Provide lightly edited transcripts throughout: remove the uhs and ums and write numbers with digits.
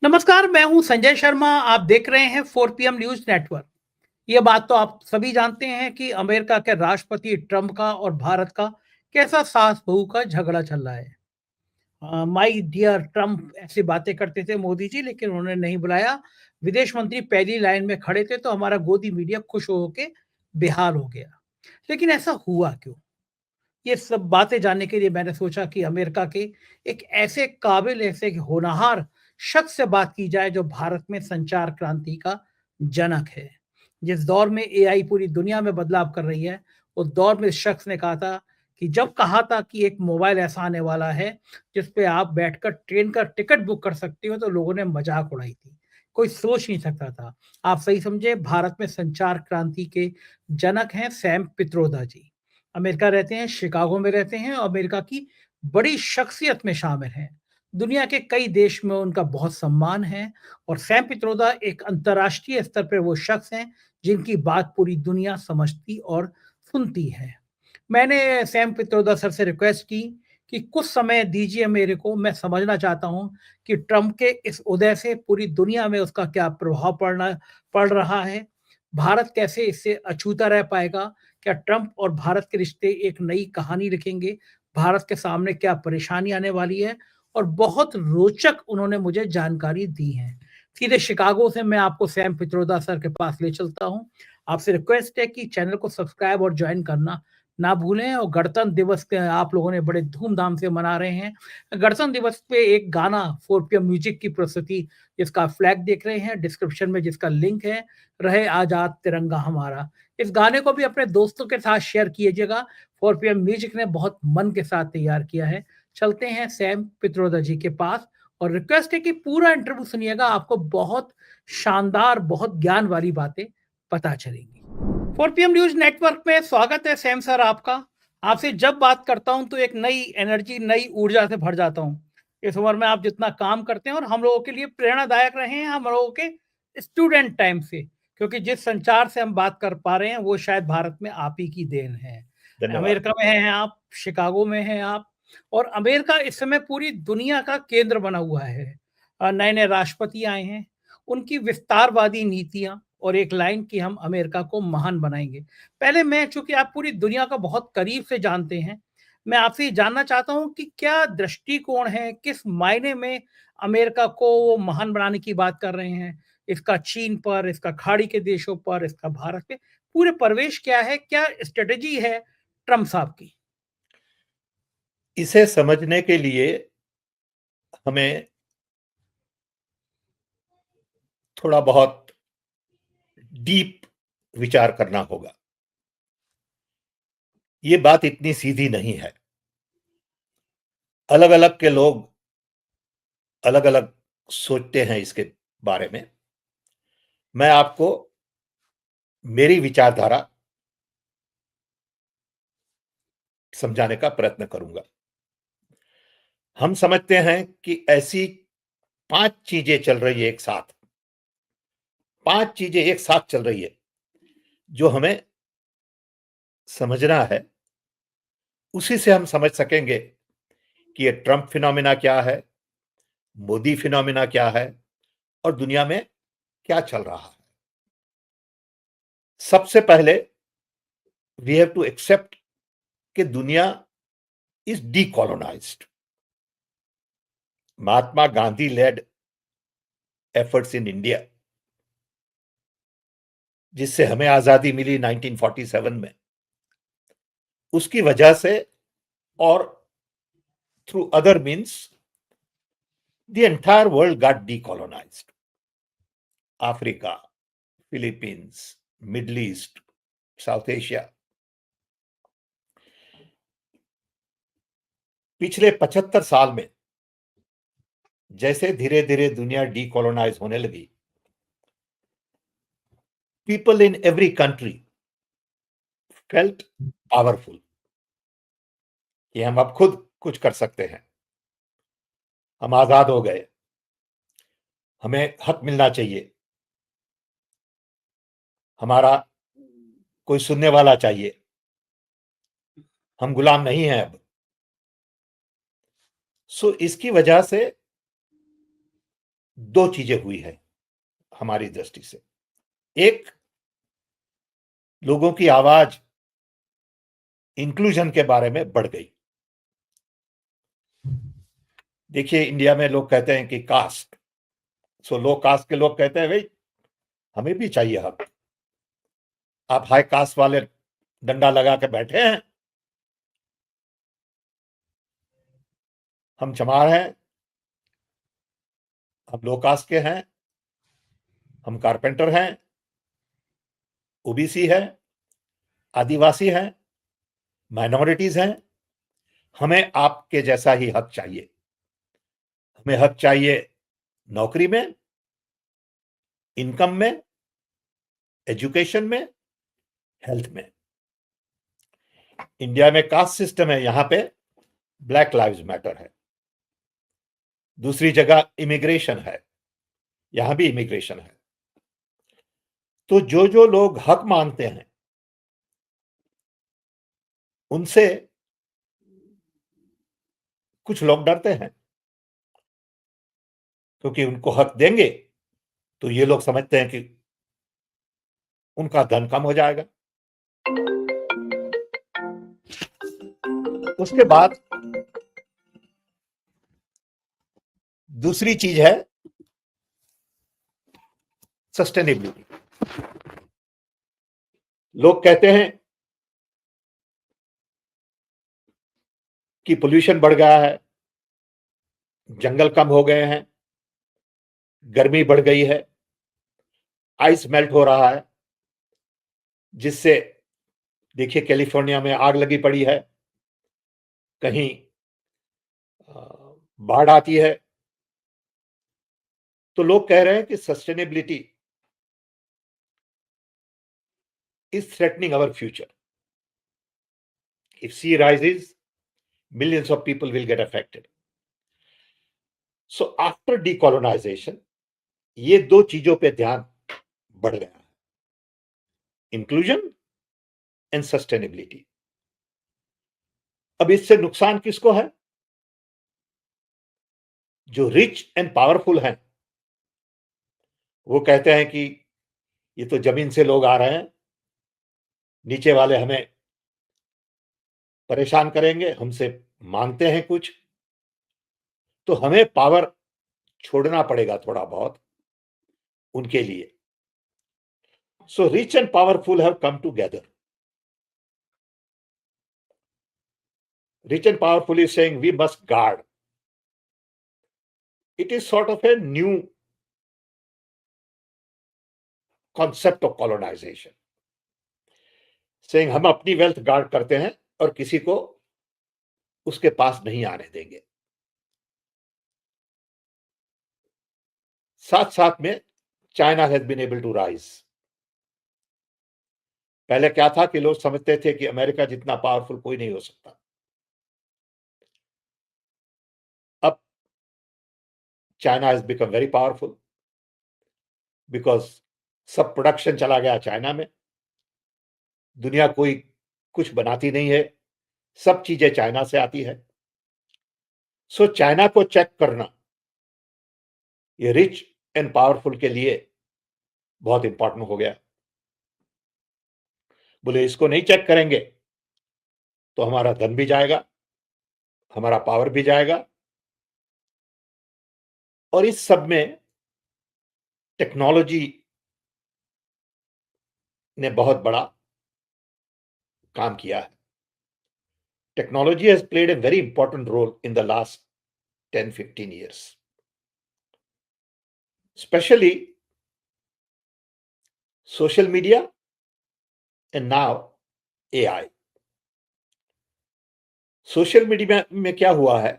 नमस्कार, मैं हूं संजय शर्मा। आप देख रहे हैं 4 PM न्यूज नेटवर्क। ये बात तो आप सभी जानते हैं कि अमेरिका के राष्ट्रपति ट्रंप का और भारत का कैसा सास बहू का झगड़ा चल रहा है। माय डियर ट्रंप ऐसी बातें करते थे मोदी जी, लेकिन उन्होंने नहीं बुलाया। विदेश मंत्री पहली लाइन में खड़े थे तो हमारा गोदी मीडिया खुश होके बेहाल हो गया। लेकिन ऐसा हुआ क्यों? ये सब बातें जानने के लिए मैंने सोचा कि अमेरिका के एक ऐसे काबिल, ऐसे होनहार शख्स से बात की जाए जो भारत में संचार क्रांति का जनक है। जिस दौर में एआई पूरी दुनिया में बदलाव कर रही है, उस दौर में इस शख्स ने कहा था कि जब कहा था कि एक मोबाइल ऐसा आने वाला है जिस पे आप बैठकर ट्रेन का टिकट बुक कर सकते हो, तो लोगों ने मजाक उड़ाई थी। कोई सोच नहीं सकता था। आप सही समझे, भारत में संचार क्रांति के जनक हैं सैम पित्रोदा जी। अमेरिका रहते हैं, शिकागो में रहते हैं और अमेरिका की बड़ी शख्सियत में शामिल हैं। दुनिया के कई देश में उनका बहुत सम्मान है और सैम पित्रोदा एक अंतर्राष्ट्रीय स्तर पर वो शख्स हैं जिनकी बात पूरी दुनिया समझती और सुनती है। मैंने सैम पित्रोदा सर से रिक्वेस्ट की कि कुछ समय दीजिए मेरे को, मैं समझना चाहता हूँ कि ट्रंप के इस उदय से पूरी दुनिया में उसका क्या प्रभाव पड़ रहा है। भारत कैसे इससे अछूता रह पाएगा? क्या ट्रंप और भारत के रिश्ते एक नई कहानी लिखेंगे? भारत के सामने क्या परेशानी आने वाली है? और बहुत रोचक उन्होंने मुझे जानकारी दी है। सीधे शिकागो से मैं आपको सैम पित्रोदा सर के पास ले चलता हूँ। आपसे रिक्वेस्ट है कि चैनल को सब्सक्राइब और ज्वाइन करना ना भूलें। और गणतंत्र दिवस के आप लोगों ने बड़े धूमधाम से मना रहे हैं। गणतंत्र दिवस पे एक गाना 4 PM म्यूजिक की प्रस्तुति, जिसका फ्लैग देख रहे हैं डिस्क्रिप्शन में, जिसका लिंक है, रहे आजाद तिरंगा हमारा। इस गाने को भी अपने दोस्तों के साथ शेयर कीजिएगा। 4 PM म्यूजिक ने बहुत मन के साथ तैयार किया है। चलते हैं सैम पित्रोदा जी के पास और रिक्वेस्ट है कि पूरा इंटरव्यू सुनिएगा, आपको बहुत शानदार, बहुत ज्ञान वाली बातें पता चलेंगी। 4 PM न्यूज नेटवर्क में स्वागत है सैम सर आपका। आपसे जब बात करता हूं तो एक नई एनर्जी, नई ऊर्जा से भर जाता हूं। इस उम्र में आप जितना काम करते हैं और हम लोगों के लिए प्रेरणादायक रहे हैं, हम लोगों के स्टूडेंट टाइम से, क्योंकि जिस संचार से हम बात कर पा रहे हैं वो शायद भारत में आप ही की देन है। धन्यवाद। अमेरिका में हैं आप, शिकागो में हैं आप, और अमेरिका इस समय पूरी दुनिया का केंद्र बना हुआ है। नए नए राष्ट्रपति आए हैं, उनकी विस्तारवादी नीतियां और एक लाइन कि हम अमेरिका को महान बनाएंगे। पहले मैं, चूंकि आप पूरी दुनिया का बहुत करीब से जानते हैं, मैं आपसे ये जानना चाहता हूं कि क्या दृष्टिकोण है, किस मायने में अमेरिका को वो महान बनाने की बात कर रहे हैं? इसका चीन पर, इसका खाड़ी के देशों पर, इसका भारत पे पूरे प्रवेश क्या है? क्या स्ट्रेटेजी है ट्रम्प साहब की? इसे समझने के लिए हमें थोड़ा बहुत डीप विचार करना होगा। ये बात इतनी सीधी नहीं है। अलग अलग के लोग अलग अलग सोचते हैं इसके बारे में। मैं आपको मेरी विचारधारा समझाने का प्रयत्न करूंगा। हम समझते हैं कि ऐसी 5 चीजें चल रही है एक साथ। 5 चीजें एक साथ चल रही है जो हमें समझना है। उसी से हम समझ सकेंगे कि ये ट्रंप फिनोमिना क्या है, मोदी फिनोमिना क्या है और दुनिया में क्या चल रहा है। सबसे पहले वी हैव टू एक्सेप्ट कि दुनिया is decolonised. Mahatma Gandhi led efforts in India, जिससे हमें आजादी मिली 1947 में, उसकी वजह से और through other means the entire world got decolonised. Africa, Philippines, Middle East, South Asia. पिछले 75 साल में जैसे धीरे धीरे दुनिया डीकोलोनाइज होने लगी, people in every country felt powerful कि हम अब खुद कुछ कर सकते हैं, हम आजाद हो गए, हमें हक मिलना चाहिए, हमारा कोई सुनने वाला चाहिए, हम गुलाम नहीं हैं अब। सो इसकी वजह से दो चीजें हुई है हमारी दृष्टि से। एक, लोगों की आवाज इंक्लूजन के बारे में बढ़ गई। देखिए, इंडिया में लोग कहते हैं कि कास्ट, सो लो कास्ट के लोग कहते हैं भाई हमें भी चाहिए हक। आप हाई कास्ट वाले डंडा लगा के बैठे हैं, हम चमार हैं, हम लो कास्ट के हैं, हम कारपेंटर हैं, ओबीसी है, आदिवासी हैं, माइनॉरिटीज हैं, हमें आपके जैसा ही हक चाहिए। हमें हक चाहिए नौकरी में, इनकम में, एजुकेशन में, हेल्थ में। इंडिया में कास्ट सिस्टम है, यहां पे ब्लैक लाइव्स मैटर है। दूसरी जगह इमिग्रेशन है, यहां भी इमिग्रेशन है। तो जो जो लोग हक मांगते हैं उनसे कुछ लोग डरते हैं, क्योंकि उनको हक देंगे तो ये लोग समझते हैं कि उनका धन कम हो जाएगा। उसके बाद दूसरी चीज है सस्टेनेबिलिटी। लोग कहते हैं कि पोल्यूशन बढ़ गया है, जंगल कम हो गए हैं, गर्मी बढ़ गई है, आइस मेल्ट हो रहा है, जिससे देखिए कैलिफोर्निया में आग लगी पड़ी है, कहीं बाढ़ आती है। तो लोग कह रहे हैं कि sustainability is threatening our future. If sea rises, millions of people will get affected. So after decolonization, ये दो चीजों पे ध्यान बढ़ गया है, इंक्लूजन एंड सस्टेनेबिलिटी। अब इससे नुकसान किसको है? जो रिच एंड पावरफुल हैं, वो कहते हैं कि ये तो जमीन से लोग आ रहे हैं, नीचे वाले हमें परेशान करेंगे, हमसे मांगते हैं कुछ, तो हमें पावर छोड़ना पड़ेगा थोड़ा बहुत उनके लिए। So rich and powerful have come together. Rich and powerful is saying we must guard. It is sort of a new concept of colonization. Saying हम अपनी वेल्थ गार्ड करते हैं और किसी को उसके पास नहीं आने देंगे। साथ साथ में China has been able to rise. पहले क्या था कि लोग समझते थे कि अमेरिका जितना पावरफुल कोई नहीं हो सकता। अब China has become very powerful because सब प्रोडक्शन चला गया चाइना में। दुनिया कोई कुछ बनाती नहीं है, सब चीजें चाइना से आती है। सो चाइना को चेक करना ये रिच एंड पावरफुल के लिए बहुत इंपॉर्टेंट हो गया। बोले इसको नहीं चेक करेंगे तो हमारा धन भी जाएगा, हमारा पावर भी जाएगा, और इस सब में टेक्नोलॉजी ने बहुत बड़ा काम किया है। Technology has played a very important role in the last 10-15 years, especially social media and now AI. Social media में क्या हुआ है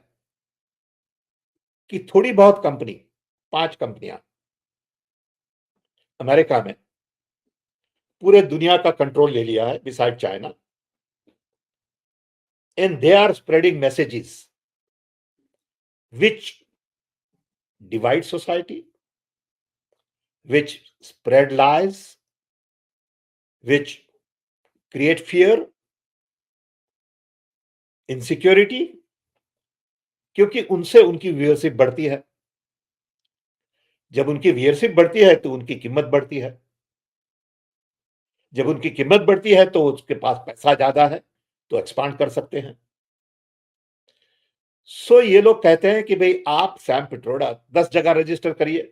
कि थोड़ी बहुत कंपनी, 5 कंपनियां अमेरिका में पूरे दुनिया का कंट्रोल ले लिया है beside China, and they are spreading messages which divide society, which spread lies, which create fear, insecurity, क्योंकि उनसे उनकी व्यूअरशिप बढ़ती है। जब उनकी व्यूअरशिप बढ़ती है तो उनकी कीमत बढ़ती है, जब उनकी कीमत बढ़ती है तो उसके पास पैसा ज्यादा है, तो एक्सपांड कर सकते हैं। सो ये लोग कहते हैं कि भाई आप सैम पिट्रोडा 10 जगह रजिस्टर करिए,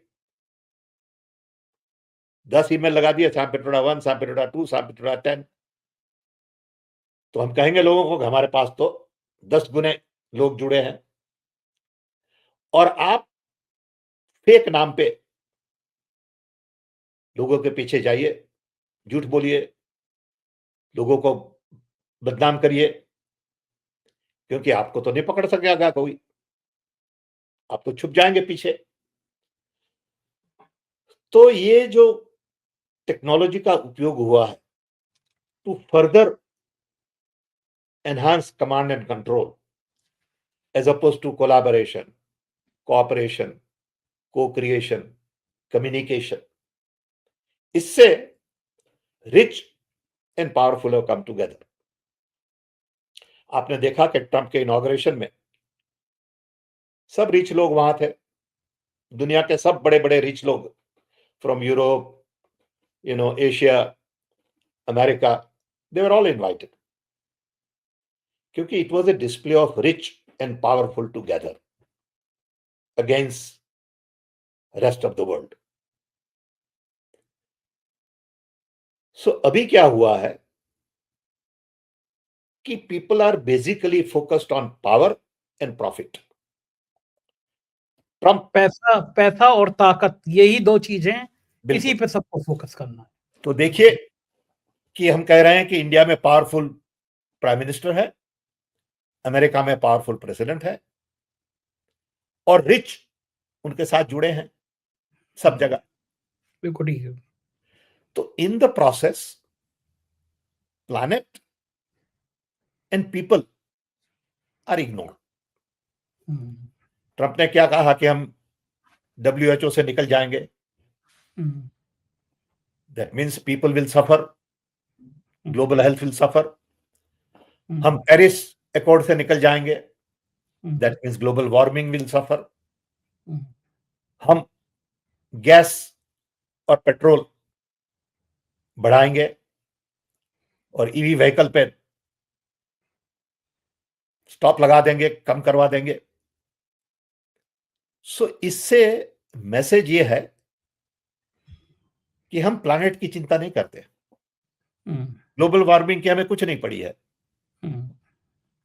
10 ईमेल लगा दिए, Sam Pitroda 1, Sam Pitroda 2, Sam Pitroda 10, तो हम कहेंगे लोगों को कि हमारे पास तो 10 गुने लोग जुड़े हैं। और आप फेक नाम पे लोगों के पीछे जाइए, झूठ बोलिए, लोगों को बदनाम करिए, क्योंकि आपको तो नहीं पकड़ सकेगा कोई, आप तो छुप जाएंगे पीछे। तो ये जो टेक्नोलॉजी का उपयोग हुआ है to further enhance command and control as opposed to collaboration, cooperation, co-creation, communication, इससे rich and powerful have come together. आपने देखा कि ट्रंप के इनॉग्रेशन में सब रिच लोग वहां थे, दुनिया के सब बड़े बड़े रिच लोग, from Europe, Asia, America, they were all invited, क्योंकि it was a display of rich and powerful together against rest of the world. So अभी क्या हुआ है कि people are basically focused on power and profit. Trump, पैसा पैसा और ताकत, यही दो चीजें, इसी बिल्कुल। पे सबको फोकस करना है। तो देखिए कि हम कह रहे हैं कि इंडिया में पावरफुल प्राइम मिनिस्टर है, अमेरिका में पावरफुल प्रेसिडेंट है, और रिच उनके साथ जुड़े हैं सब जगह। बिल्कुल ठीक है। तो in the process planet and people are ignored. Trump ने क्या कहा कि हम WHO से निकल जाएंगे, that means people will suffer, global health will suffer. हम पेरिस अकॉर्ड से निकल जाएंगे, that means global warming will suffer. हम गैस और पेट्रोल बढ़ाएंगे और ईवी व्हीकल पे स्टॉप लगा देंगे, कम करवा देंगे। सो इससे मैसेज ये है कि हम प्लैनेट की चिंता नहीं करते, ग्लोबल वार्मिंग की हमें कुछ नहीं पड़ी है,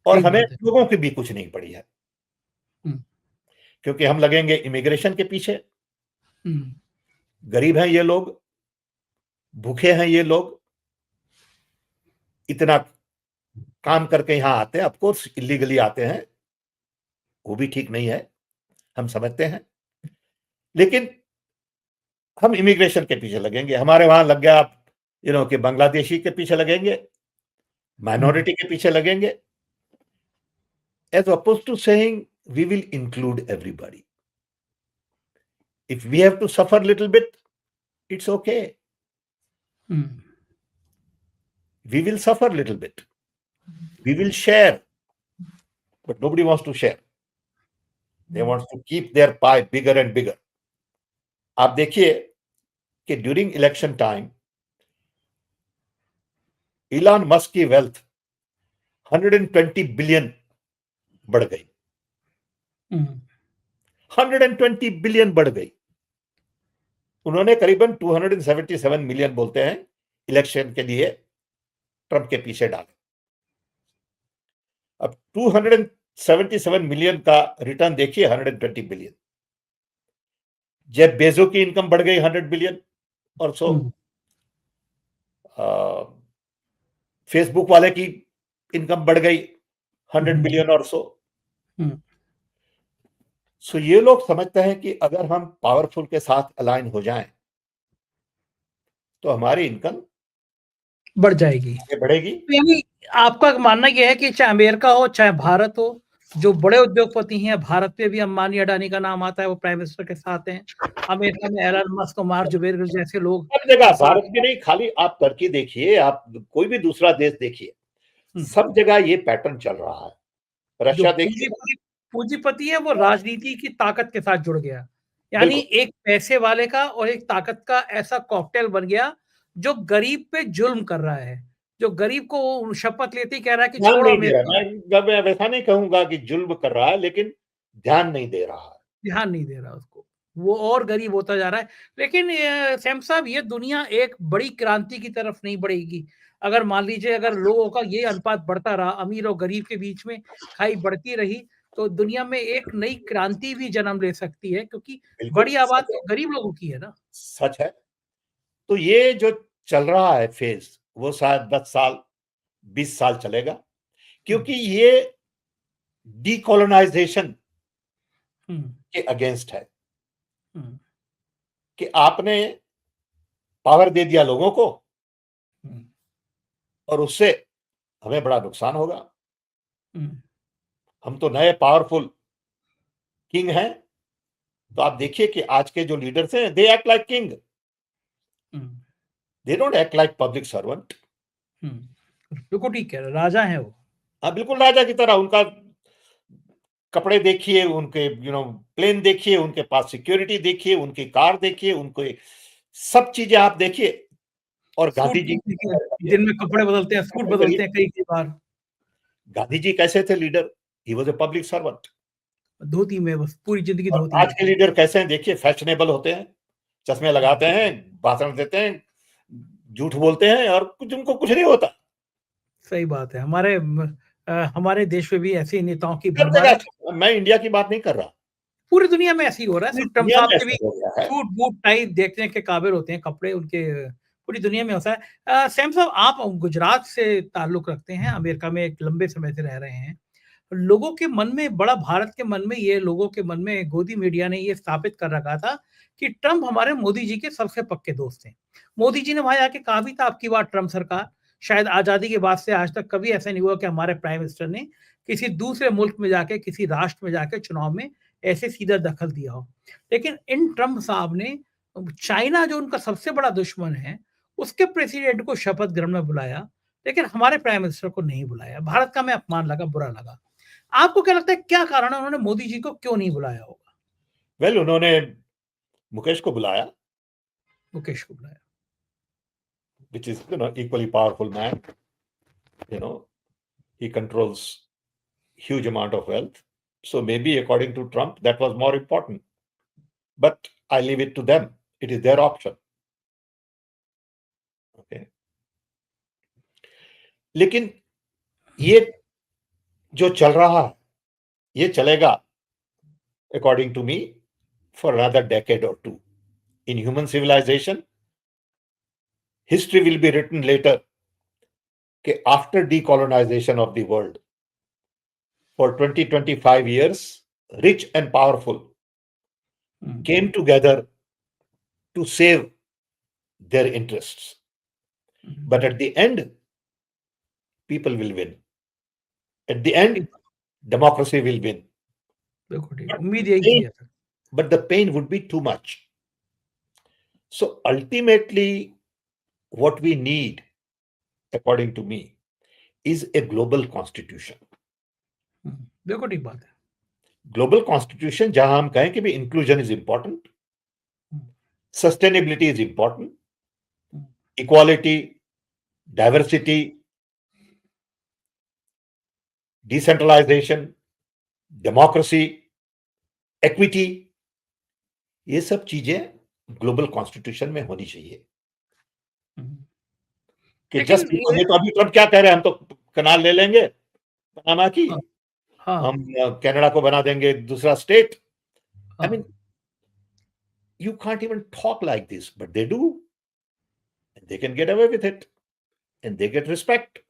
और हमें लोगों की भी कुछ नहीं पड़ी है, क्योंकि हम लगेंगे इमिग्रेशन के पीछे। गरीब हैं ये लोग, भूखे हैं ये लोग, इतना काम करके यहां आते हैं, ऑफकोर्स इलीगली आते हैं, वो भी ठीक नहीं है, हम समझते हैं, लेकिन हम इमिग्रेशन के पीछे लगेंगे। हमारे वहां लग गया आप कि बांग्लादेशी के पीछे लगेंगे, माइनॉरिटी के पीछे लगेंगे, as opposed to saying we will include everybody. If we have to suffer a little bit, it's okay. We will suffer a little bit. We will share. But nobody wants to share. They want to keep their pie bigger and bigger. आप देखिए कि during election time Elon Musk की wealth 120 billion बढ़ गई, 120 billion बढ़ गई। उन्होंने करीबन 277 मिलियन बोलते हैं इलेक्शन के लिए ट्रंप के पीछे डाले। अब 277 मिलियन का रिटर्न देखिए, 120 बिलियन। जेफ बेजो की इनकम बढ़ गई 100 बिलियन और सो। फेसबुक वाले की इनकम बढ़ गई 100 बिलियन और सो। सो ये लोग समझते हैं कि अगर हम पावरफुल के साथ अलाइन हो जाएं तो हमारी इनकम बढ़ जाएगी, बढ़ेगी। यानी आपका मानना यह है कि चाहे अमेरिका हो चाहे भारत हो, जो बड़े उद्योगपति हैं, भारत पे भी अंबानी अडानी का नाम आता है, वो प्राइम मिनिस्टर के साथ हैं। अमेरिका में एलन मस्क, मार्क जुबेरगिल जैसे लोग सब जगह, भारत में नहीं, खाली आप टर्की देखिए, आप कोई भी दूसरा देश देखिए, सब जगह ये पैटर्न चल रहा है। रशिया देखिए, पूंजीपति है, वो राजनीति की ताकत के साथ जुड़ गया। यानी बिल्कुल एक पैसे वाले का और एक ताकत का ऐसा कॉकटेल बन गया जो गरीब पे जुल्म कर रहा है, जो गरीब को वो शपथ लेते ही कह रहा है कि ध्यान छोड़ो नहीं दे रहा। अमेरिका, मैं वैसा नहीं कहूंगा कि जुल्म कर रहा है, लेकिन ध्यान नहीं दे रहा है। ध्यान नहीं दे रहा उसको। वो और गरीब होता जा रहा है। लेकिन सैम साहब, ये दुनिया एक बड़ी क्रांति की तरफ नहीं बढ़ेगी। अगर मान लीजिए अगर लोगों का ये अनुपात बढ़ता रहा, अमीर और गरीब के बीच में खाई बढ़ती रही, तो दुनिया में एक नई क्रांति भी जन्म ले सकती है, क्योंकि बिल्कुल बड़ी आबाद सच है। तो गरीब लोगों की है ना। सच है। तो ये जो चल रहा है फेज, वो शायद 10 साल 20 साल चलेगा, हुँ, क्योंकि ये डीकोलोनाइजेशन हुँ, के अगेंस्ट है हुँ, कि आपने पावर दे दिया लोगों को हुँ, और उससे हमें बड़ा नुकसान होगा। हुँ, हम तो नए पावरफुल किंग हैं। तो आप देखिए कि आज के जो लीडर्स हैं, they act like king, hmm, they don't act like public servant. Hmm. बिल्कुल ठीक कह रहे हैं, राजा हैं वो। हाँ, बिल्कुल राजा की तरह। उनका कपड़े देखिए, उनके प्लेन देखिए, उनके पास सिक्योरिटी देखिए, उनकी कार देखिए, उनके सब चीजें आप देखिए। और गांधी सूट जी देखिए, दिन में कपड़े बदलते हैं, सूट बदलते हैं कई-कई बार। गांधी जी कैसे थे leader? He was a public servant. धोती में बस पूरी ज़िंदगी और धोती आज में। के लीडर कैसे हैं देखिए, फैशनेबल होते हैं, चश्मे हुँ, लगाते हैं, भाषण देते हैं, झूठ बोलते हैं और कुछ उनको कुछ नहीं होता। सही बात है। हमारे देश में भी ऐसे नेताओं की हर भरमार है। जगह। मैं इंडिया की बात नहीं कर रहा, पूरी दुनिया में ऐसे ही हो रहा है। पूरी ट्रम्प दुनिया साहब में के ऐसा भी हो गया है। सूट, बूट, टाई देखने के काबिल होते हैं, कपड़े उनके पूरी दुनिया में होता है। सैम साहब, आप गुजरात से ताल्लुक़ रखते हैं, अमेरिका में एक लंबे समय से रह रहे हैं। लोगों के मन में बड़ा भारत के मन में ये लोगों के मन में गोदी मीडिया ने ये स्थापित कर रखा था कि ट्रम्प हमारे मोदी जी के सबसे पक्के दोस्त हैं। मोदी जी ने वहाँ जाके कहा भी था, अब की बार ट्रम्प सरकार, शायद आज़ादी के बाद से आज तक कभी ऐसा नहीं हुआ कि हमारे प्राइम मिनिस्टर ने किसी दूसरे मुल्क में जाके, किसी राष्ट्र में जाके चुनाव में ऐसे सीधा दखल दिया हो। लेकिन इन ट्रम्प साहब ने चाइना, जो उनका सबसे बड़ा दुश्मन है, उसके प्रेसिडेंट को शपथ ग्रहण में बुलाया, लेकिन हमारे प्राइम मिनिस्टर को नहीं बुलाया। भारत का हमें अपमान लगा, बुरा लगा। आपको क्या लगता है क्या कारण है, उन्होंने मोदी जी को क्यों नहीं बुलाया होगा? वेल, उन्होंने मुकेश को बुलाया, मुकेश को बुलाया। Which is equally powerful man. You know he controls huge amount of wealth. So maybe according to Trump, that was more important. But I leave it to them. It is their option. Okay. लेकिन ये जो चल रहा है, ये चलेगा according to me for another decade or two. In human civilization, history will be written later कि after decolonization of the world, for 20-25 years, rich and powerful came together to save their interests. But at the end, people will win. At the end, ठीक, democracy will win. बिल्कुल ठीक। But the उम्मीद यही की pain, है sir. but the pain would be too much. So ultimately, what we need, according to me, is a global constitution. बिल्कुल ठीक बात है। Global constitution जहां हम कहें कि भी inclusion is important, sustainability is important, equality, diversity, decentralization, democracy, equity, ये सब चीजें ग्लोबल कॉन्स्टिट्यूशन में होनी चाहिए। कि लेकिन जस्ट बिकॉज, ये तो अभी ट्रम्प क्या कह रहे हैं, हम तो कनाल ले लेंगे पनामा की, हाँ, हाँ, हम कनाडा को बना देंगे दूसरा स्टेट। आई मीन, हाँ। you can't even talk like this, but they do. And they can get away with it, and they get respect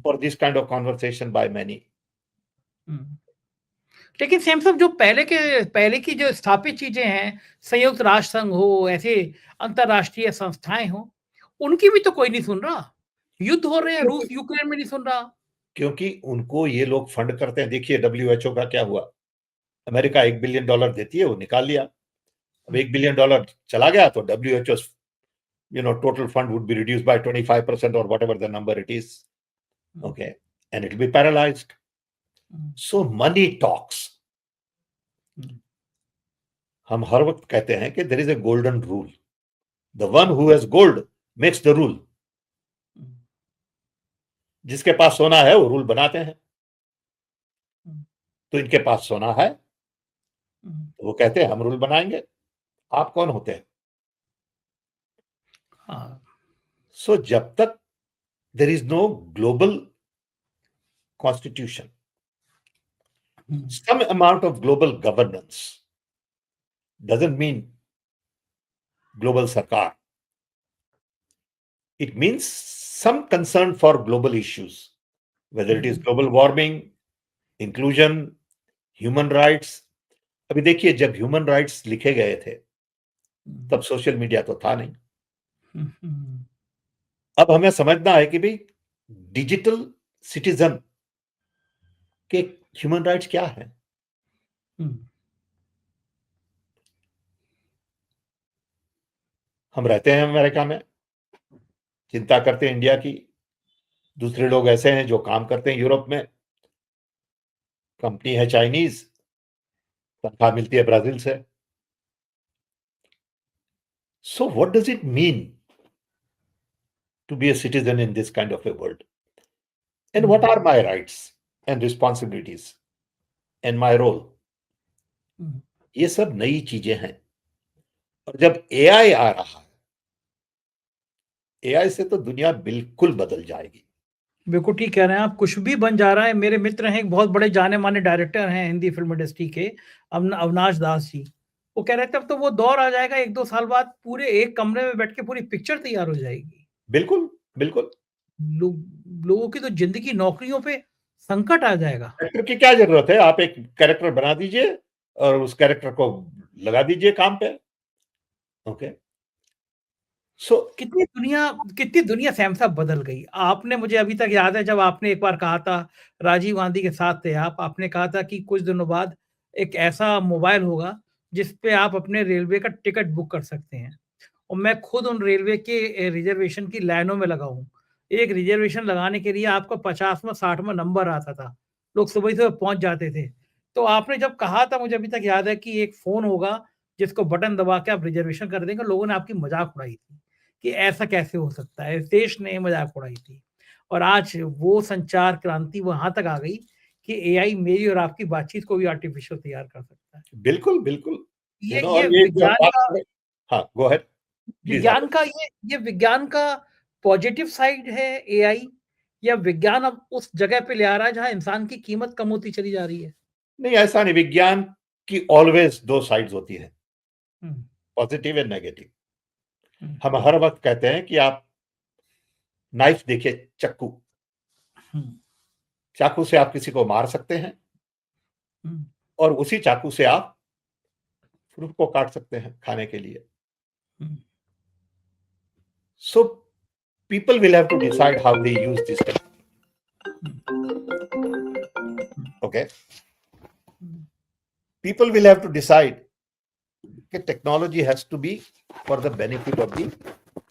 for this kind of conversation by many. लेकिन Sam साहब, जो पहले की जो स्थापित चीजें हैं, संयुक्त राष्ट्र संघ हो, ऐसे अंतरराष्ट्रीय संस्थाएं हो, उनकी भी तो कोई नहीं सुन रहा। युद्ध हो रहे हैं, रूस यूक्रेन में नहीं सुन रहा। क्योंकि उनको ये लोग फंड करते हैं। देखिए WHO का क्या हुआ, अमेरिका $1 बिलियन देती है, वो निकाल लिया। अब $1 बिलियन चला गया तो WHO total fund would be reduced by 25% or whatever the number it is. Okay, and it will be paralyzed. So money talks. हम हर वक्त कहते हैं कि there is a golden rule, the one who has gold makes the rule. जिसके पास सोना है वो रूल बनाते हैं। तो इनके पास सोना है, तो वो कहते हैं हम रूल बनाएंगे। आप कौन होते हैं? सो जब तक there is no global constitution, some amount of global governance doesn't mean global sarkar. It means some concern for global issues, whether it is global warming, inclusion, human rights. अभी देखिए, जब ह्यूमन राइट्स लिखे गए थे तब social media तो था नहीं। अब हमें समझना है कि भाई डिजिटल सिटीजन के ह्यूमन राइट्स क्या है। हम रहते हैं अमेरिका में, चिंता करते हैं इंडिया की। दूसरे लोग ऐसे हैं जो काम करते हैं यूरोप में, कंपनी है चाइनीज, तनख्वाह मिलती है ब्राजील से। So what does it mean to be a citizen in this kind of a world? And what are my rights and responsibilities and my role? ये सब नई चीजें हैं। और जब एआई आ रहा है, एआई से तो दुनिया बिल्कुल बदल जाएगी। बिल्कुल ठीक कह रहे हैं आप, कुछ भी बन जा रहा है। मेरे मित्र हैं, एक बहुत बड़े जाने माने डायरेक्टर हैं हिंदी फिल्म इंडस्ट्री के, अविनाश दास जी। वो कह रहे थे अब तो वो दौर आ जाएगा 1-2 साल बाद, पूरे एक कमरे में बैठ के पूरी पिक्चर तैयार हो जाएगी। बिल्कुल, बिल्कुल। लोगों की तो जिंदगी, नौकरियों पे संकट आ जाएगा। कैरेक्टर की क्या जरूरत है? आप एक कैरेक्टर बना दीजिए और उस कैरेक्टर को लगा दीजिए काम पे। ओके। सो कितनी दुनिया सैम साहब बदल गई। आपने, मुझे अभी तक याद है जब आपने एक बार कहा था, राजीव गांधी के साथ थे आप, आपने कहा था कि कुछ दिनों बाद एक ऐसा मोबाइल होगा जिस पे आप अपने रेलवे का टिकट बुक कर सकते हैं। और मैं खुद उन रेलवे के रिजर्वेशन की लाइनों में लगा हूँ। एक रिजर्वेशन लगाने के लिए आपको 50वां 60वां नंबर आता था। लोग सुबह ही सुबह पहुँच जाते थे। तो आपने जब कहा था, मुझे अभी तक याद है कि एक फ़ोन होगा जिसको बटन दबा के आप रिजर्वेशन कर देंगे। लोगों ने आपकी मज़ाक उड़ाई थी कि ऐसा कैसे हो सकता है? देश ने मज़ाक उड़ाई थी। और आज वो संचार क्रांति वहाँ तक आ गई कि एआई मेरी और आपकी बातचीत को भी आर्टिफ़िशियल तैयार कर सकता है। बिल्कुल, बिल्कुल। ये और ये जो विज्ञान बात का करें, हाँ, गो अहेड प्लीज। विज्ञान का ये विज्ञान का पॉजिटिव साइड है एआई, या विज्ञान अब उस जगह पे ले आ रहा है जहाँ इंसान की कीमत कम होती चली जा रही है? नहीं, ऐसा नहीं। विज्ञान की ऑलवेज दो साइड्स होती है, हुँ, पॉजिटिव एंड नेगेटिव। हुँ, हम हर वक्त कहते हैं कि आप नाइफ देखिए, चाकू। हुँ, चाकू से आप किसी को मार सकते हैं हुँ, और उसी चाकू से आप फ्रूट को काट सकते हैं खाने के लिए। हुँ, सो people will have to decide how they use this okay, people will have to decide that technology has to be for the benefit of the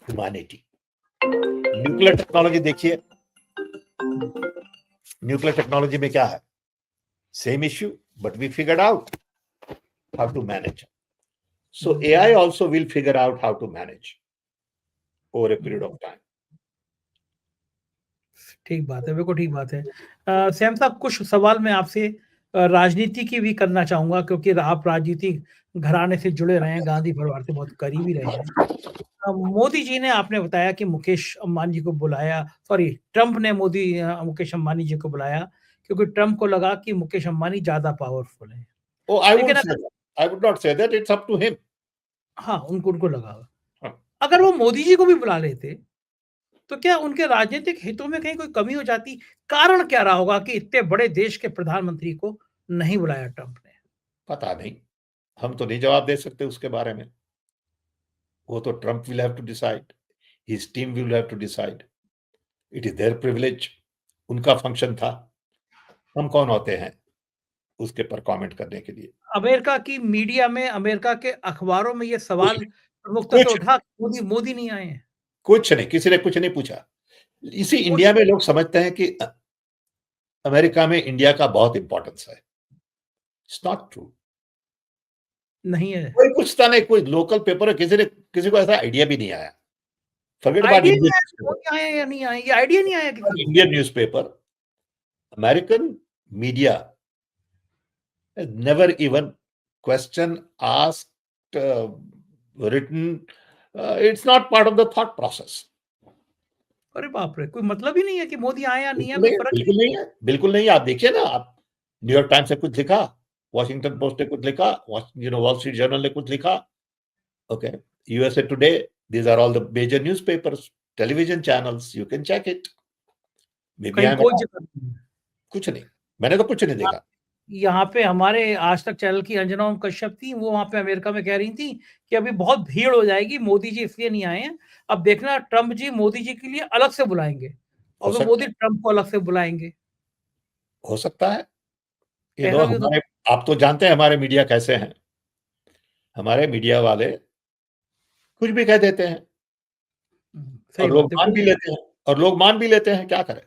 humanity. Nuclear technology देखिए, न्यूक्लियर टेक्नोलॉजी में क्या है? Same issue, but we figured out how to manage. So AI also will figure out how to manage over a period of time. ठीक बात है, बिल्कुल ठीक बात है। सैम साहब, कुछ सवाल मैं आपसे राजनीति की भी करना चाहूँगा, क्योंकि आप राजनीतिक घराने से जुड़े रहे हैं, गांधी परिवार से बहुत करीबी रहे हैं। मोदी जी ने, आपने बताया कि मुकेश अंबानी जी को बुलाया, सॉरी ट्रंप ने मुकेश अंबानी जी को बुलाया क्योंकि ट्रंप को लगा कि मुकेश अंबानी ज़्यादा पावरफुल हैं। Oh, I लेकिन won't say that. I would not say that. It's up to him. हाँ, उनको लगा। हाँ. अगर वो मोदी जी को भी बुला लेते, तो क्या उनके राजनीतिक हितों में कहीं कोई कमी हो जाती? कारण क्या रहा होगा कि इतने बड़े देश के प्रधानमंत्री को नहीं बुलाया ट्रंप ने? पता नहीं, हम तो नहीं जवाब दे सकते उसके बारे में। वो तो Trump will have to decide, his team will have to decide. It is their privilege, उनका फंक्शन था। हम कौन होते हैं उसके पर कमेंट करने के लिए? अमेरिका की मीडिया में, अमेरिका के अखबारों में ये कुछ सवाल प्रमुखता से कुछ उठा कि मोदी नहीं आए हैं। कुछ नहीं, किसी ने कुछ नहीं पूछा। इसी कुछ इंडिया में लोग समझते हैं कि अमेरिका में इंडिया का बहुत इंपॉर्टेंस है। It's not true. नहीं है। कोई पूछता नहीं, कोई लोकल पेपर है, किसी को ऐसा आइडिया भी नहीं आया। फॉरगेट अबाउट आइडिया नहीं इंडियन आया कि न्यूज़पेपर। मोदी आए या नहीं आए, ये आइडिया नहीं आया किसी को। Indian newspaper, American media has never even question asked, written. It's not part of the thought process. अरे बाप रे! कोई मतलब ही नहीं है कि मोदी आए या नहीं आए, बिल्कुल कोई नहीं है, फ़र्क ही बिल्कुल नहीं। नहीं है, बिल्कुल नहीं है। आप देखिए ना, आप न्यूयॉर्क टाइम्स ने कुछ लिखा, वॉशिंगटन पोस्ट ने कुछ लिखा, वॉल स्ट्रीट जर्नल ने कुछ लिखा, okay, USA today, these are all the major newspapers, television channels, you can check it. Maybe कहीं I'm कोई wrong. ज़िक्र नहीं है। कुछ नहीं, मैंने तो कुछ नहीं यहाँ देखा। यहाँ पे हमारे आज तक चैनल की अंजना ओम कश्यप थी, वो वहाँ पे अमेरिका में कह रही थी कि अभी बहुत भीड़ हो जाएगी, मोदी जी इसलिए नहीं आए हैं। अब देखना ट्रम्प जी मोदी जी के लिए अलग से बुलाएँगे हो और फिर सकता मोदी है, ट्रम्प को अलग से बुलाएँगे। हो सकता है। ऐसा भी हो हमारे, सकता आप तो जानते हैं हमारे मीडिया कैसे हैं। हमारे मीडिया वाले कुछ भी कह देते हैं है। और सही लोग बात है, मान कोई भी लेते हैं, क्या करें?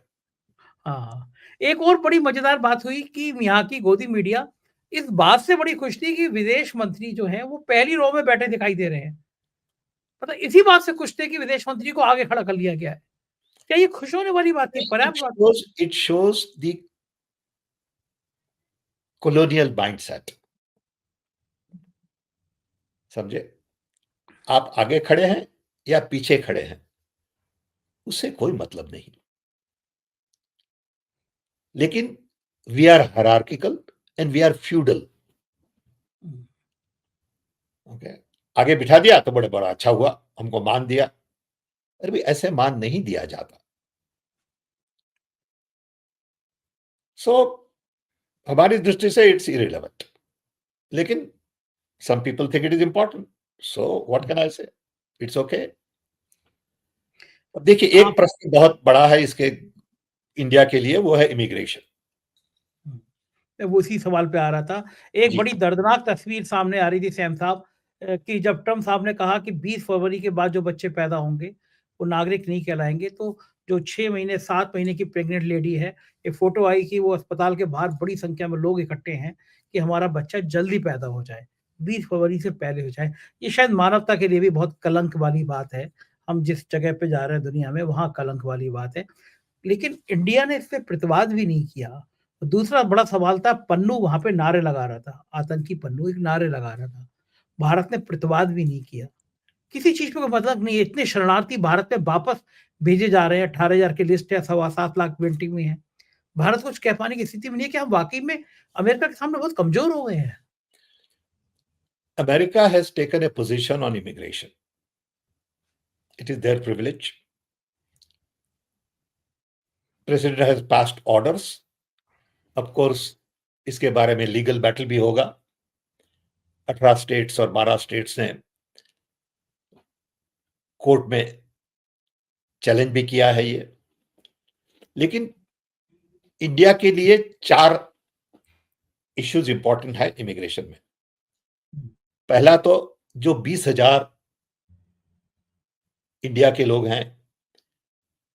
हाँ, एक और बड़ी मज़ेदार बात हुई कि यहाँ की गोदी मीडिया इस बात से बड़ी खुश थी कि विदेश मंत्री जो हैं, वो पहली रो में बैठे दिखाई दे रहे हैं। मतलब इसी बात से खुश थे कि विदेश मंत्री को आगे खड़ा कर लिया गया है। क्या ये खुश होने वाली बात थी? पर्याप्त बात थी? It shows the colonial mindset, समझे? आप आगे खड़े हैं या पीछे खड़े हैं, उससे कोई मतलब नहीं। लेकिन we are hierarchical and we are feudal, hmm, okay? आगे बिठा दिया तो बड़ा अच्छा हुआ, हमको मान दिया। अरे भई, ऐसे मान नहीं दिया जाता। सो हमारी दृष्टि से इट्स इर्रेलेवेंट, लेकिन some people think it is important, so what hmm. Can I say? It's okay. अब देखिए, एक आप प्रश्न बहुत बड़ा है इसके इंडिया के लिए, वो है इमिग्रेशन। हुँ, मैं वो उसी सवाल पे आ रहा था। एक जी, बड़ी दर्दनाक तस्वीर सामने आ रही थी सैम साहब कि जब ट्रम्प साहब ने कहा कि 20 फरवरी के बाद जो बच्चे पैदा होंगे, वो नागरिक नहीं कहलाएँगे, तो जो 6 महीने, 7 महीने की प्रेग्नेंट लेडी है, एक फ़ोटो आई कि वो अस्पताल के बाहर बड़ी संख्या में लोग इकट्ठे हैं कि हमारा बच्चा जल्दी पैदा हो जाए, 20 फरवरी से पहले हो जाए। ये शायद मानवता के लिए भी बहुत कलंक वाली बात है। हम जिस जगह पे जा रहे हैं दुनिया में, वहाँ कलंक वाली बात है। लेकिन इंडिया ने इस पे प्रतिवाद भी नहीं किया। दूसरा बड़ा सवाल था पन्नू वहाँ पे नारे लगा रहा था, आतंकी पन्नू एक नारे लगा रहा था। भारत ने प्रतिवाद भी नहीं किया। किसी चीज़ पे कोई मतलब नहीं है, इतने शरणार्थी भारत में वापस भेजे जा रहे हैं, 18,000 की लिस्ट है, सवा 7 लाख वेटिंग में है। भारत कुछ कह पाने की स्थिति में नहीं है कि हम वाक़ई में अमेरिका के सामने बहुत कमज़ोर हो गए हैं। America has taken a position on immigration. It is their privilege. President has passed orders. Of course इसके बारे में लीगल बैटल भी होगा। 18 स्टेट्स और 12 स्टेट्स ने कोर्ट में चैलेंज भी किया है ये। लेकिन इंडिया के लिए 4 इश्यूज इंपॉर्टेंट है इमिग्रेशन में। हुँ, पहला तो जो 20,000 इंडिया के लोग हैं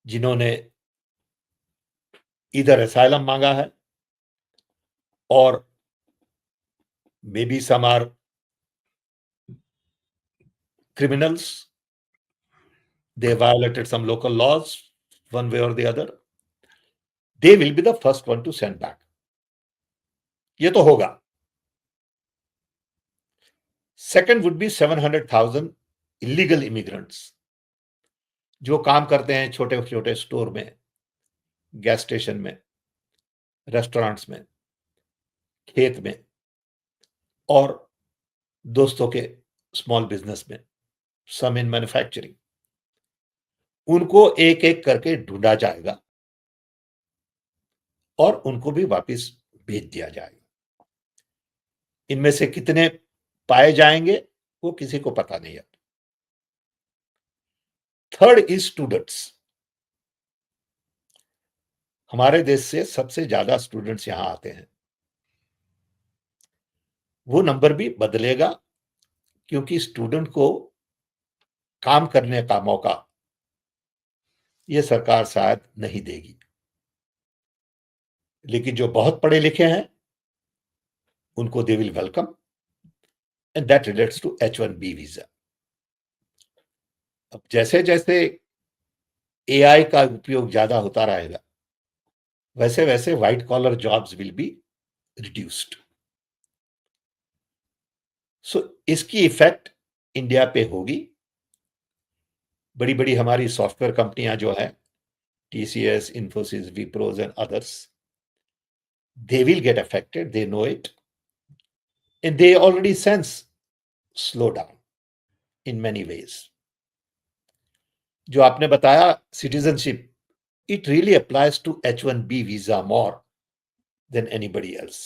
जिन्होंने इधर असाइलम मांगा है और maybe some are criminals, they violated some local laws one way or the other, they will be the first one to send back. ये तो होगा। Second would be 700,000 illegal immigrants जो काम करते हैं छोटे छोटे स्टोर में, गैस स्टेशन में, रेस्टोरेंट्स में, खेत में और दोस्तों के स्मॉल बिजनेस में, सम इन मैन्युफैक्चरिंग। उनको एक एक करके ढूंढा जाएगा और उनको भी वापस भेज दिया जाएगा। इनमें से कितने पाए जाएंगे वो किसी को पता नहीं है। Third is students. हमारे देश से सबसे ज्यादा स्टूडेंट्स यहां आते हैं। वो नंबर भी बदलेगा क्योंकि स्टूडेंट को काम करने का मौका ये सरकार शायद नहीं देगी। लेकिन जो बहुत पढ़े लिखे हैं उनको they will welcome and that relates to H-1B visa. अब जैसे जैसे AI का उपयोग ज्यादा होता रहेगा, वैसे वैसे white collar jobs will be reduced. So इसकी इफेक्ट इंडिया पे होगी. बड़ी बड़ी हमारी सॉफ्टवेयर कंपनियां जो है, TCS, Infosys, Wipro and others, they will get affected. They know it, and they already sense slowdown in many ways. जो आपने बताया citizenship, it really applies to H-1B visa more than anybody else.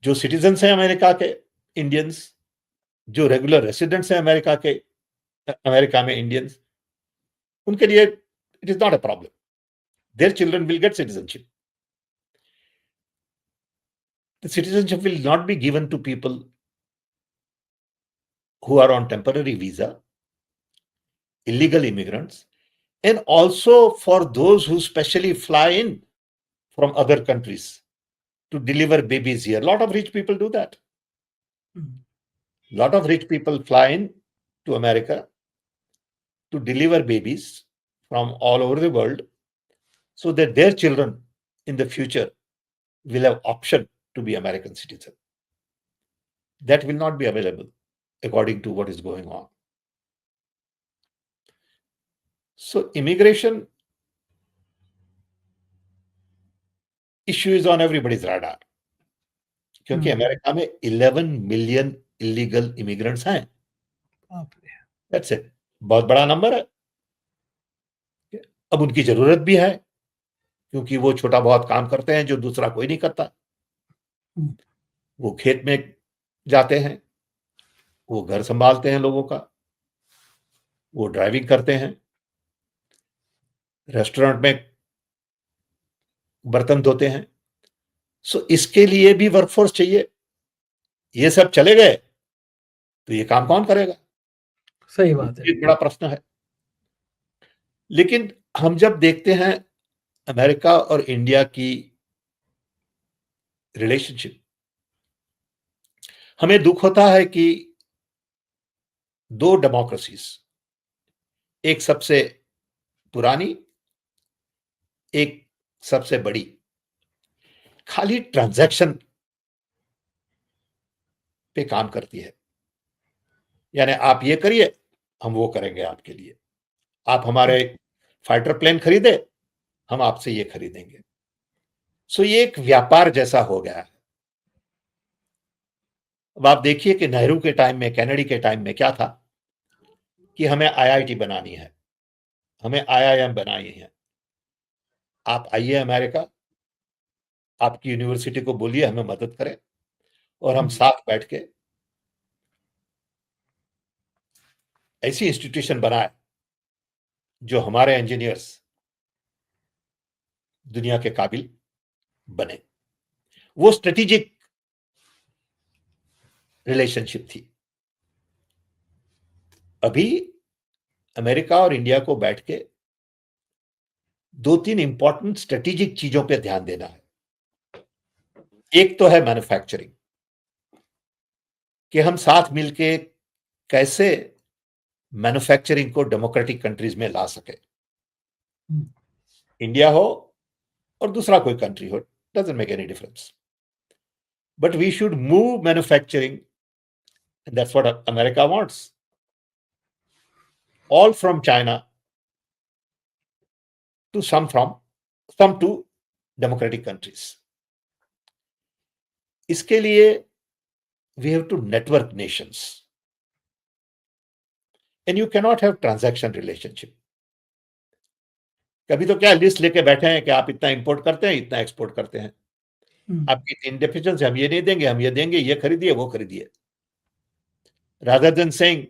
जो citizens हैं America के Indians, जो regular residents हैं America में Indians, उनके लिए it is not a problem. Their children will get citizenship. The citizenship will not be given to people who are on temporary visa, illegal immigrants, and also for those who specially fly in from other countries to deliver babies here. A lot of rich people do that. A lot of rich people fly in to America to deliver babies from all over the world so that their children in the future will have option to be American citizen. That will not be available according to what is going on. So immigration issue is on everybody's radar. क्योंकि America में 11 million illegal immigrants हैं. That's it. बहुत बड़ा number है. अब उनकी जरूरत भी है, क्योंकि वो छोटा बहुत काम करते हैं जो दूसरा कोई नहीं करता. वो खेत में जाते हैं, वो घर संभालते हैं लोगों का, वो ड्राइविंग करते हैं, रेस्टोरेंट में बर्तन धोते हैं. सो इसके लिए भी वर्कफोर्स चाहिए. ये सब चले गए तो ये काम कौन करेगा? सही बात है. एक बड़ा प्रश्न है. लेकिन हम जब देखते हैं अमेरिका और इंडिया की रिलेशनशिप, हमें दुख होता है कि दो डेमोक्रेसीज, एक सबसे पुरानी, एक सबसे बड़ी, खाली ट्रांजैक्शन पे काम करती है. यानी आप ये करिए, हम वो करेंगे आपके लिए. आप हमारे फाइटर प्लेन खरीदे, हम आपसे ये खरीदेंगे. सो ये एक व्यापार जैसा हो गया है. अब आप देखिए कि नेहरू के टाइम में, कैनेडी के टाइम में क्या था कि हमें IIT बनानी है, हमें IIM बनानी है. आप आइए अमेरिका, आपकी यूनिवर्सिटी को बोलिए हमें मदद करें, और हम साथ बैठ के ऐसी इंस्टीट्यूशन बनाए जो हमारे इंजीनियर्स दुनिया के काबिल बने. वो स्ट्रेटेजिक रिलेशनशिप थी. अभी अमेरिका और इंडिया को बैठ के 2-3 इंपॉर्टेंट स्ट्रेटेजिक चीजों पे ध्यान देना है. एक तो है मैन्युफैक्चरिंग, कि हम साथ मिलके कैसे मैन्युफैक्चरिंग को डेमोक्रेटिक कंट्रीज में ला सके. इंडिया हो और दूसरा कोई कंट्री हो, doesn't make any difference. But we should move manufacturing, and that's what America wants. All from China to some to democratic countries. इसके लिए we have to network nations. And you cannot have transaction relationship. कभी तो क्या list लेके बैठे हैं कि आप इतना इंपोर्ट करते हैं, इतना एक्सपोर्ट करते हैं, आपकी 3 डेफिशिएंसी, हम ये नहीं देंगे, हम ये देंगे, ये खरीदिए, वो खरीदिए. Rather than saying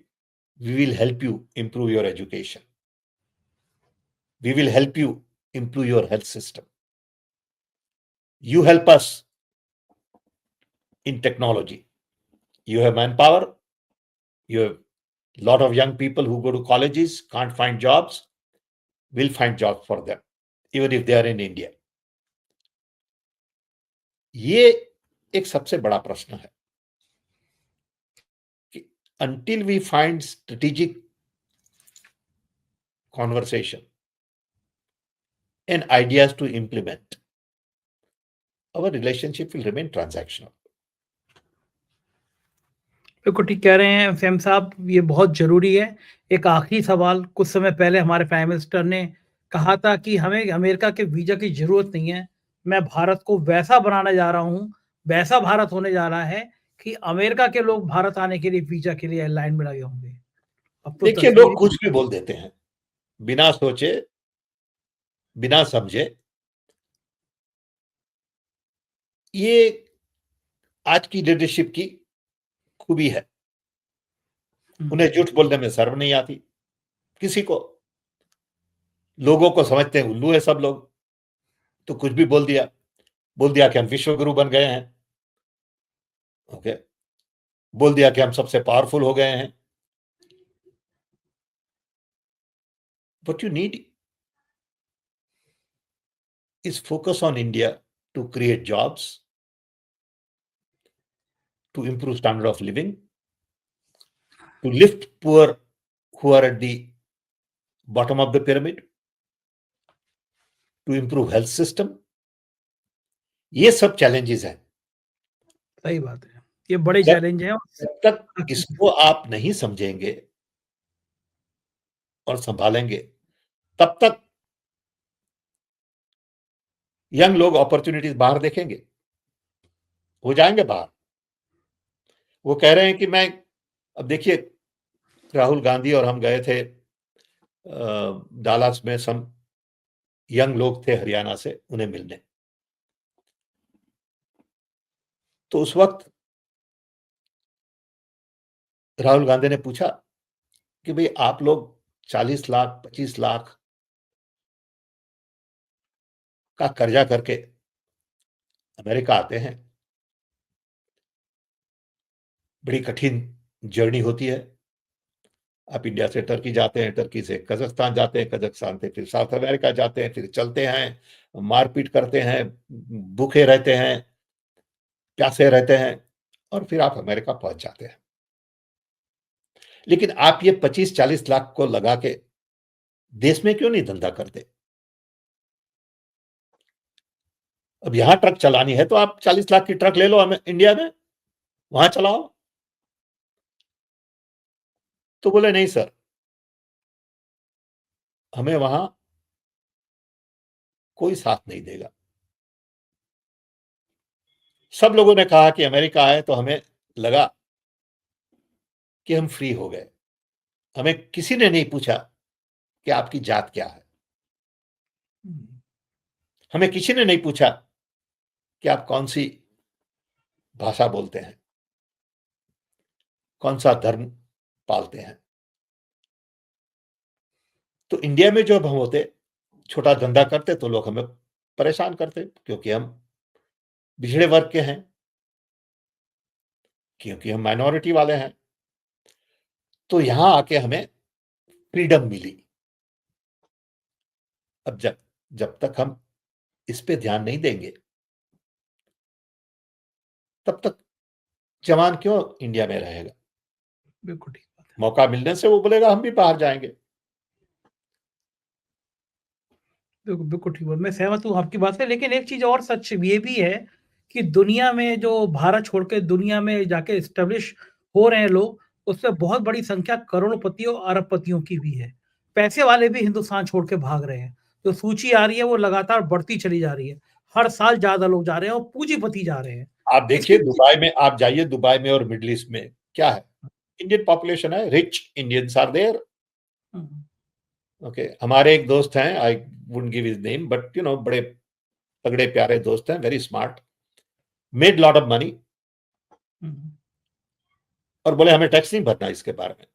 we will help you improve your education, we will help you improve your health system, you help us in technology, you have manpower, you have a lot of young people who go to colleges, can't find jobs, will find jobs for them even if they are in India. ये एक सबसे बड़ा प्रश्न है कि until we find strategic conversation and ideas to implement, our relationship will remain transactional. बिल्कुल ठीक कह रहे हैं फैम साहब, ये बहुत ज़रूरी है। एक आखिरी सवाल, कुछ समय पहले हमारे प्राइम मिनिस्टर ने कहा था कि हमें अमेरिका के वीज़ा की ज़रूरत नहीं है। मैं भारत को वैसा बनाने जा रहा हूँ, वैसा भारत होने जा रहा है कि अमेरिका के लोग भारत आने के लिए वीज़ा के लिए लाइन में लगे होंगे। अब तो देखिए, तस्वीर लोग कुछ भी बोल देते हैं, बिना सोचे, बिना समझे। ये आज की लीडरशिप की खूबी है। उन्हें झूठ बोलने में शर्म नहीं आती किसी को। लोगों को समझते हैं उल्लू है सब लोग, तो कुछ भी बोल दिया कि हम विश्व गुरु बन गए हैं। ओके, बोल दिया कि हम सबसे पावरफुल हो गए हैं। What you need is focus on India to create jobs, to improve standard of living, to lift poor who are at the bottom of the pyramid, to improve health system. ये सब challenges हैं। सही बात है। ये बड़े जब challenge हैं। जब तक इसको आप नहीं समझेंगे और संभालेंगे, तब तक यंग लोग अपॉर्चुनिटीज बाहर देखेंगे, हो जाएंगे बाहर। वो कह रहे हैं कि मैं, अब देखिए, राहुल गांधी और हम गए थे डालास में, सम यंग लोग थे हरियाणा से, उन्हें मिलने। तो उस वक्त राहुल गांधी ने पूछा कि भाई आप लोग 40 लाख 25 लाख का कर्जा करके अमेरिका आते हैं, बड़ी कठिन जर्नी होती है। आप इंडिया से टर्की जाते हैं, टर्की से कजाकिस्तान जाते हैं, कजाकिस्तान से फिर साउथ अमेरिका जाते हैं, फिर चलते हैं, मारपीट करते हैं, भूखे रहते हैं, प्यासे रहते हैं, और फिर आप अमेरिका पहुंच जाते हैं। लेकिन आप ये 25-40 लाख को लगा के देश में क्यों नहीं धंधा करते? अब यहां ट्रक चलानी है तो आप 40 लाख की ट्रक ले लो हमें इंडिया में, वहां चलाओ। तो बोले नहीं सर, हमें वहां कोई साथ नहीं देगा। सब लोगों ने कहा कि अमेरिका आए, तो हमें लगा कि हम फ्री हो गए। हमें किसी ने नहीं पूछा कि आपकी जात क्या है। हमें किसी ने नहीं पूछा कि आप कौन सी भाषा बोलते हैं, कौन सा धर्म पालते हैं। तो इंडिया में जब हम होते, छोटा धंधा करते, तो लोग हमें परेशान करते, क्योंकि हम पिछड़े वर्ग के हैं, क्योंकि हम माइनॉरिटी वाले हैं। तो यहां आके हमें फ्रीडम मिली। अब जब जब तक हम इस पे ध्यान नहीं देंगे, तब तक जवान क्यों इंडिया में रहेगा? बिल्कुल ठीक बात है। मौका मिलने से वो बोलेगा हम भी बाहर जाएंगे। बिल्कुल, बिल्कुल ठीक बात। मैं सहमत हूँ आपकी बात से, लेकिन एक चीज़ और सच ये भी है कि दुनिया में जो भारत छोड़ के दुनिया में जाके एस्टेब्लिश हो रहे हैं लोग, उसमें बहुत बड़ी संख्या करोड़पतियों और अरबपतियों की भी है। पैसे वाले भी हिंदुस्तान छोड़ के भाग रहे हैं। जो सूची आ रही है वो लगातार बढ़ती चली जा रही है। हर साल ज़्यादा लोग जा रहे हैं और पूँजीपति जा रहे हैं। आप इसकी देखिए दुबई में, आप जाइए दुबई में और मिडिल ईस्ट में, क्या है? इंडियन पॉपुलेशन है, rich Indians are there. Hmm, okay, हमारे एक दोस्त हैं, I wouldn't give his name, but बड़े तगड़े प्यारे दोस्त हैं, very smart, made lot of money, hmm, और बोले हमें टैक्स नहीं भरना इसके बारे में,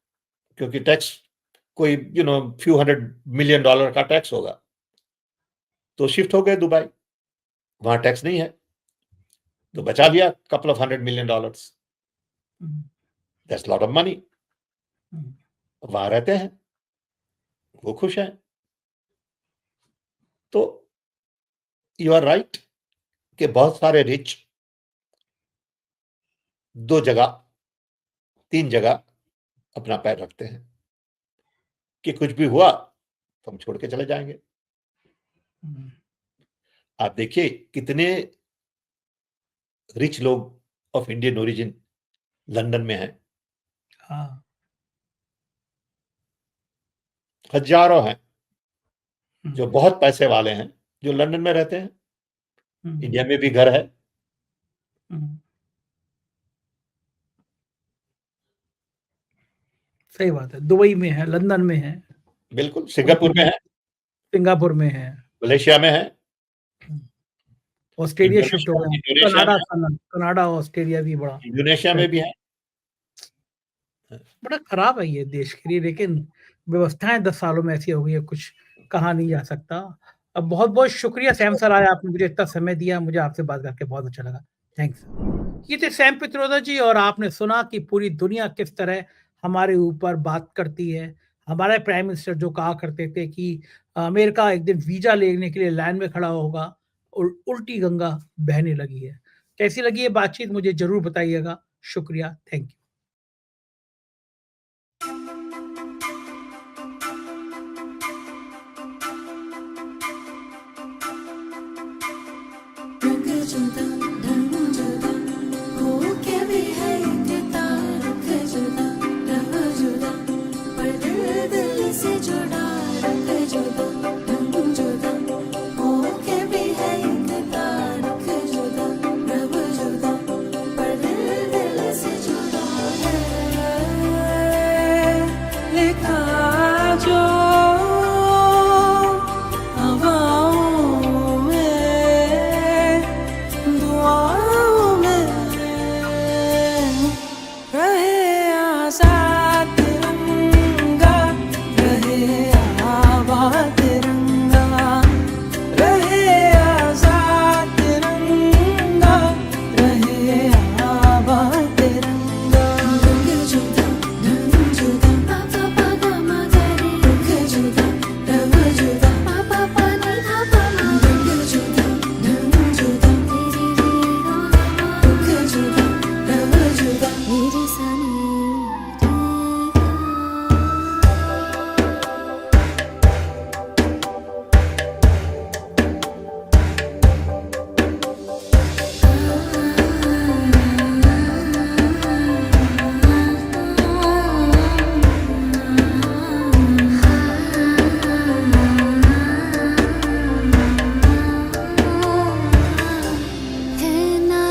क्योंकि टैक्स कोई फ्यू $100 million का टैक्स होगा। तो शिफ्ट हो गए दुबई, वहां टैक्स नहीं है, तो बचा लिया couple of $100 million। Hmm, that's lot of money. Hmm. वहां रहते हैं, वो खुश हैं। तो यू आर राइट कि बहुत सारे रिच 2 जगह 3 जगह अपना पैर रखते हैं कि कुछ भी हुआ तो हम छोड़ के चले जाएंगे। आप देखिए कितने रिच लोग ऑफ इंडियन ओरिजिन लंदन में हैं। हाँ। हजारों हैं जो बहुत पैसे वाले हैं जो लंदन में रहते हैं। इंडिया में भी घर है। सही बात है। दुबई में है, लंदन में है, बिल्कुल, सिंगापुर में है, सिंगापुर में है, मलेशिया में है, ऑस्ट्रेलिया शिफ्ट हो गया, इंडोनेशिया में, कनाडा ऑस्ट्रेलिया भी बड़ा इंडोनेशिया में भी है। बड़ा खराब है ये देश के लिए, लेकिन व्यवस्थाएं 10 सालों में ऐसी हो गई है, कुछ कहा नहीं जा सकता। अब बहुत बहुत शुक्रिया सैम सर, आए आपने मुझे इतना समय दिया, मुझे आपसे बात करके बहुत अच्छा लगा। थैंक्स। ये थे सैम पित्रोदा जी, और आपने सुना कि पूरी दुनिया किस तरह हमारे ऊपर बात करती है। हमारे प्राइम मिनिस्टर जो कहा करते थे कि अमेरिका एक दिन वीजा लेने के लिए लाइन में खड़ा होगा, और उल्टी गंगा बहने लगी है। कैसी लगी ये बातचीत मुझे जरूर बताइएगा। शुक्रिया, थैंक यू।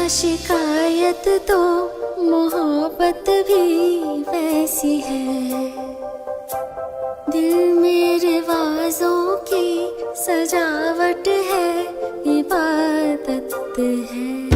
शिकायत तो मोहब्बत भी वैसी है, दिल में रिवाजों की सजावट है, इबादत है।